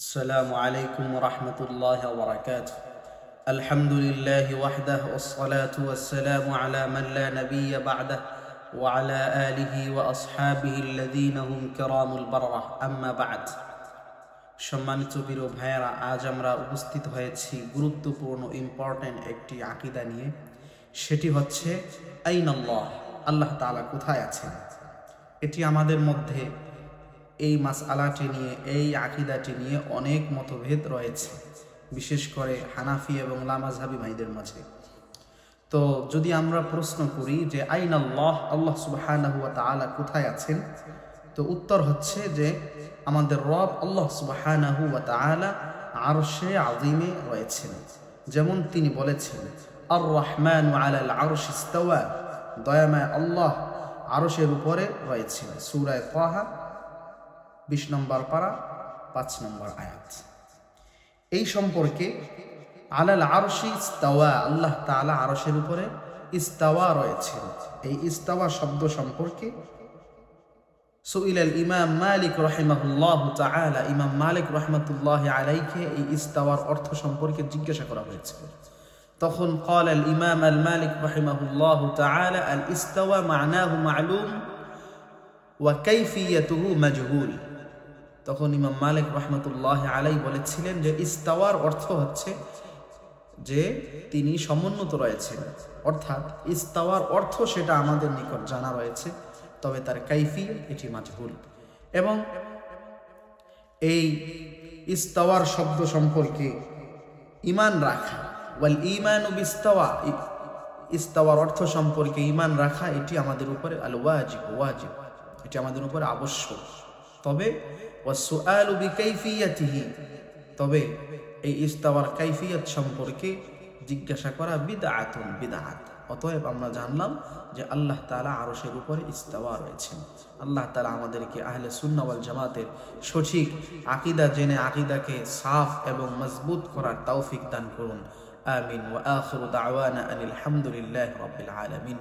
السلام عليكم ورحمة الله وبركاته. الحمد لله وحده والصلاة والسلام على من لا نبي بعده وعلى آله وأصحابه الذين هم كرام البررة. أما بعد. সম্মানিত প্রিয় ভাইয়েরা, আজ আমরা উপস্থিত হয়েছি গুরুত্বপূর্ণ ইম্পর্টেন্ট একটি আকীদা নিয়ে। সেটি হচ্ছে আইনাল্লাহ, আল্লাহ তাআলা কোথায় আছেন। এটি আমাদের মধ্যে এই মাসআলাটি নিয়ে, এই আকীদাটি নিয়ে অনেক মতভেদ রয়েছে, বিশেষ করে হানাফি এবং লামাযহাবী ভাইদের মাঝে। তো যদি আমরা প্রশ্ন করি যে আইনাল্লাহ, আল্লাহ সুবহানাহু ওয়া তাআলা কোথায় আছেন, তো উত্তর হচ্ছে যে আমাদের রব আল্লাহ সুবহানাহু ওয়া তাআলা আরশে আযীমে রয়েছেন। যেমন তিনি বলেছেন, আর রহমানু আলাল আরশি ইস্তাওয়া, দয়াময় আল্লাহ আরশের উপরে রয়েছেন। সূরা তাহা 20 নম্বর পারা 5 নম্বর আয়াত। এই সম্পর্কে আলাল আরশি ইস্তাওয়া, আল্লাহ তাআলা আরশের উপরে ইস্তাওয়া রয়েছেন। এই ইস্তাওয়া শব্দ সম্পর্কে সুইলাল ইমাম মালিক রাহিমাহুল্লাহু তাআলা, ইমাম মালিক রাহমাতুল্লাহি আলাইহি এই ইস্তাওয়ার অর্থ সম্পর্কে জিজ্ঞাসা করা হয়েছে। তখন قال الامام المالك رحمه الله تعالى الاستوى معناه معلوم وكيفيته مجهول। তখন ইমাম মালিক রাহমাতুল্লাহি আলাইহি বলেছিলেন যে ইস্তাওয়ার অর্থ হচ্ছে যে তিনি সমুন্নত রয়েছেন, অর্থাৎ ইস্তাওয়ার অর্থ সেটা আমাদের নিকট জানা রয়েছে, তবে তার কাইফিয়ত এটি মাজহুল। এবং এই ইস্তাওয়ার শব্দ সম্পর্কে ঈমান রাখা, ওয়াল ঈমানু বিস্তাওয়া, ইস্তাওয়ার অর্থ সম্পর্কে ঈমান রাখা এটি আমাদের উপরে আল ওয়াজিব, ওয়াজিব, এটি আমাদের উপরে আবশ্যক। তবে ওয়াসসুআলু বিকাইফিয়াতিহি, তবে এই ইস্তাওয়ার কাইফিয়ত সম্পর্কে জিজ্ঞাসা করা বিদআতুন, বিদআত। অতএব আমরা জানলাম যে আল্লাহ তাআলা আরশের উপরে ইস্তাওয়া রয়েছেন। আল্লাহ তাআলা আমাদেরকে আহলে সুন্নাহ ওয়াল জামাতের সঠিক আকীদা জেনে আকীদাকে সাফ এবং মজবুত করার তৌফিক দান করুন। আমিন। ওয়া আখিরু দাওয়ানা আনিল হামদুলিল্লাহি রাব্বিল আলামিন।